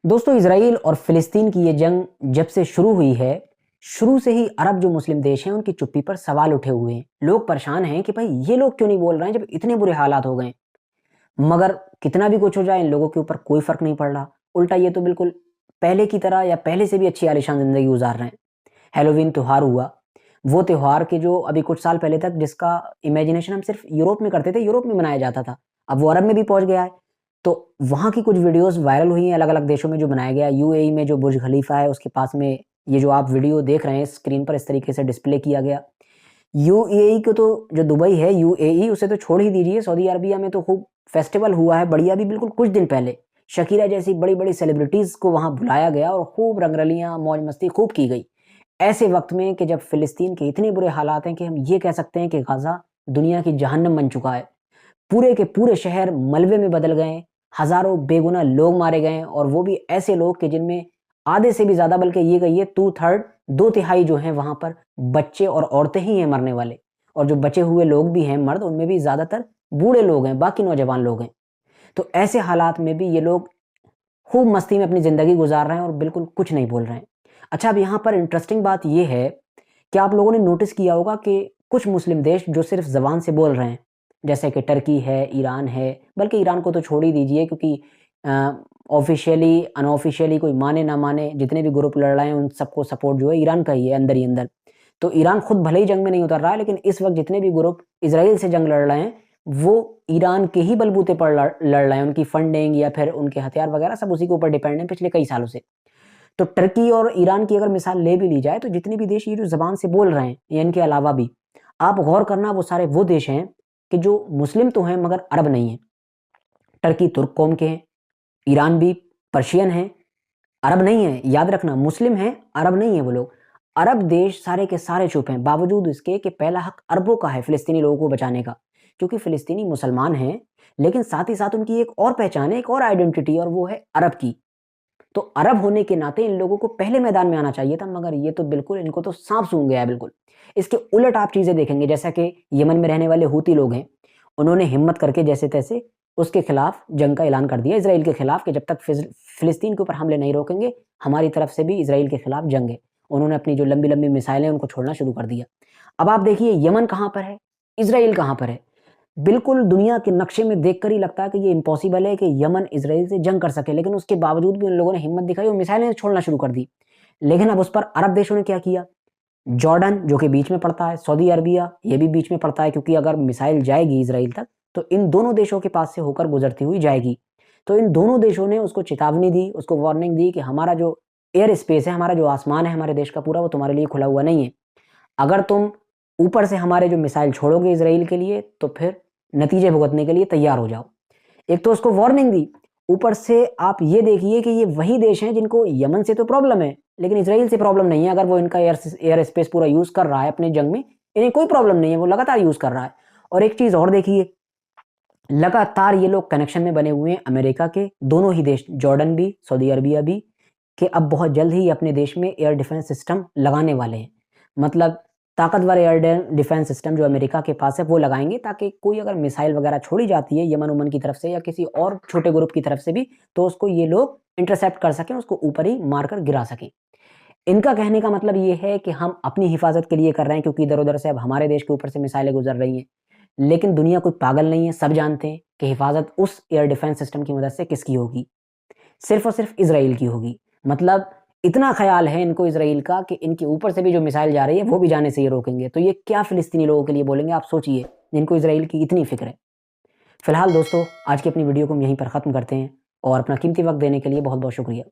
दोस्तों, इसराइल और फिलिस्तीन की ये जंग जब से शुरू हुई है, शुरू से ही अरब जो मुस्लिम देश हैं उनकी चुप्पी पर सवाल उठे हुए हैं। लोग परेशान हैं कि भाई ये लोग क्यों नहीं बोल रहे हैं जब इतने बुरे हालात हो गए। मगर कितना भी कुछ हो जाए इन लोगों के ऊपर कोई फर्क नहीं पड़ रहा। उल्टा ये तो बिल्कुल पहले की तरह या पहले से भी अच्छी आलीशान जिंदगी गुजार रहे हैं। हैलोवीन त्योहार हुआ, वो त्योहार के जो अभी कुछ साल पहले तक जिसका इमेजिनेशन हम सिर्फ यूरोप में करते थे, यूरोप में मनाया जाता था, अब वो अरब में भी पहुंच गया है। तो वहाँ की कुछ वीडियोस वायरल हुई हैं अलग-अलग देशों में जो बनाया गया है। यूएई में जो बुर्ज खलीफा है उसके पास में ये जो आप वीडियो देख रहे हैं स्क्रीन पर इस तरीके से डिस्प्ले किया गया। यूएई को तो जो दुबई है यूएई उसे तो छोड़ ही दीजिए, सऊदी अरबिया में तो खूब फेस्टिवल हुआ है बढ़िया भी बिल्कुल कुछ दिन पहले। शकीरा जैसी बड़ी-बड़ी सेलिब्रिटीज़ को वहाँ बुलाया गया और खूब रंगरलियाँ, मौज-मस्ती खूब की गई। ऐसे वक़्त में कि जब फ़िलिस्तीन के इतने बुरे हालात हैं कि हम ये कह सकते हैं कि गाज़ा दुनिया की जहन्नम बन चुका है। पूरे के पूरे शहर मलबे में बदल गए हैं, हज़ारों बेगुनाह लोग मारे गए हैं और वो भी ऐसे लोग कि जिनमें आधे से भी ज़्यादा बल्कि ये कहिए 2/3 2/3 जो हैं वहाँ पर बच्चे और औरतें ही हैं मरने वाले। और जो बचे हुए लोग भी हैं मर्द उनमें भी ज़्यादातर बूढ़े लोग हैं, बाकी नौजवान लोग हैं। तो ऐसे हालात में भी ये लोग खूब मस्ती में अपनी ज़िंदगी गुज़ार रहे हैं और बिल्कुल कुछ नहीं बोल रहे हैं। अच्छा, अब यहाँ पर इंटरेस्टिंग बात ये है कि आप लोगों ने नोटिस किया होगा कि कुछ मुस्लिम देश जो सिर्फ़ ज़बान से बोल रहे हैं, जैसे कि टर्की है, ईरान है, बल्कि ईरान को तो छोड़ ही दीजिए क्योंकि ऑफ़िशियली, अनऑफ़िशियली कोई माने ना माने जितने भी ग्रुप लड़ रहे हैं उन सबको सपोर्ट जो है ईरान का ही है अंदर ही अंदर। तो ईरान खुद भले ही जंग में नहीं उतर रहा है लेकिन इस वक़्त जितने भी ग्रुप इज़राइल से जंग लड़ रहे हैं, वो ईरान के ही बलबूते पर लड़ रहे हैं। उनकी फंडिंग या फिर उनके हथियार वग़ैरह सब उसी के ऊपर डिपेंड है पिछले कई सालों से। तो टर्की और ईरान की अगर मिसाल ले भी ली जाए तो जितने भी देश ये जो ज़बान से बोल रहे हैं या इनके अलावा भी, आप गौर करना वो सारे वो देश हैं कि जो मुस्लिम तो हैं मगर अरब नहीं हैं। टर्की तुर्क कौम के हैं, ईरान भी पर्शियन हैं, अरब नहीं है। याद रखना मुस्लिम हैं, अरब नहीं है वो लोग। अरब देश सारे के सारे चुप हैं, बावजूद इसके कि पहला हक अरबों का है फ़िलिस्तीनी लोगों को बचाने का। क्योंकि फ़िलिस्तीनी मुसलमान हैं, लेकिन साथ ही साथ उनकी एक और पहचान है, एक और आइडेंटिटी और वो है अरब की। तो अरब होने के नाते इन लोगों को पहले मैदान में आना चाहिए था, मगर ये तो बिल्कुल इनको तो साँप सूंघ गया है बिल्कुल। इसके उलट आप चीज़ें देखेंगे जैसा कि यमन में रहने वाले हूती लोग हैं, उन्होंने हिम्मत करके जैसे-तैसे उसके खिलाफ जंग का ऐलान कर दिया इज़राइल के खिलाफ कि जब तक फ़िलिस्तीन के ऊपर हमले नहीं रोकेंगे, हमारी तरफ से भी इज़राइल के खिलाफ जंग है। उन्होंने अपनी जो लंबी-लंबी मिसाइलें उनको छोड़ना शुरू कर दिया। अब आप देखिए यमन कहाँ पर है, इज़राइल कहाँ पर है। बिल्कुल दुनिया के नक्शे में देखकर ही लगता है कि ये इम्पॉसिबल है कि यमन इज़राइल से जंग कर सके, लेकिन उसके बावजूद भी उन लोगों ने हिम्मत दिखाई और मिसाइलें छोड़ना शुरू कर दी। लेकिन अब उस पर अरब देशों ने क्या किया? जॉर्डन जो कि बीच में पड़ता है, सऊदी अरबिया ये भी बीच में पड़ता है क्योंकि अगर मिसाइल जाएगी इज़राइल तक, तो इन दोनों देशों के पास से होकर गुज़रती हुई जाएगी। तो इन दोनों देशों ने उसको चेतावनी दी, उसको वार्निंग दी कि हमारा जो एयर स्पेस है, हमारा जो आसमान है हमारे देश का पूरा, वो तुम्हारे लिए खुला हुआ नहीं है। अगर तुम ऊपर से हमारे जो मिसाइल छोड़ोगे इज़राइल के लिए, तो फिर नतीजे भुगतने के लिए तैयार हो जाओ। एक तो उसको वार्निंग दी, ऊपर से आप ये देखिए कि ये वही देश हैं जिनको यमन से तो प्रॉब्लम है, लेकिन इज़राइल से प्रॉब्लम नहीं है। अगर वो इनका एयर स्पेस पूरा यूज़ कर रहा है अपनी जंग में, इन्हें कोई प्रॉब्लम नहीं है, वो लगातार यूज़ कर रहा है। और एक चीज़ और देखिए, लगातार ये लोग कनेक्शन में बने हुए हैं अमेरिका के, दोनों ही देश जॉर्डन भी, सऊदी अरबिया भी, कि अब बहुत जल्द ही अपने देश में एयर डिफेंस सिस्टम लगाने वाले हैं। मतलब ताकतवर एयर डिफेंस सिस्टम जो अमेरिका के पास है वो लगाएँगे ताकि कोई अगर मिसाइल वगैरह छोड़ी जाती है यमन-वमन की तरफ से या किसी और छोटे ग्रुप की तरफ से भी, तो उसको ये लोग इंटरसेप्ट कर सकें, उसको ऊपर ही मारकर गिरा सकें। इनका कहने का मतलब ये है कि हम अपनी हिफाज़त के लिए कर रहे हैं क्योंकि इधर-उधर से अब हमारे देश के ऊपर से मिसाइलें गुज़र रही हैं। लेकिन दुनिया कोई पागल नहीं है, सब जानते हैं कि हिफाज़त उस एयर डिफेंस सिस्टम की मदद से किसकी होगी? सिर्फ़ और सिर्फ़ इज़राइल की होगी। मतलब इतना ख़्याल है इनको इज़राइल का कि इनके ऊपर से भी जो मिसाइल जा रही है, वो भी जाने से ये रोकेंगे। तो ये क्या फ़िलिस्तीनी लोगों के लिए बोलेंगे आप सोचिए, जिनको इज़राइल की इतनी फ़िक्र है। फ़िलहाल दोस्तों, आज की अपनी वीडियो को हम यहीं पर ख़त्म करते हैं और अपना कीमती वक़्त देने के लिए बहुत-बहुत शुक्रिया।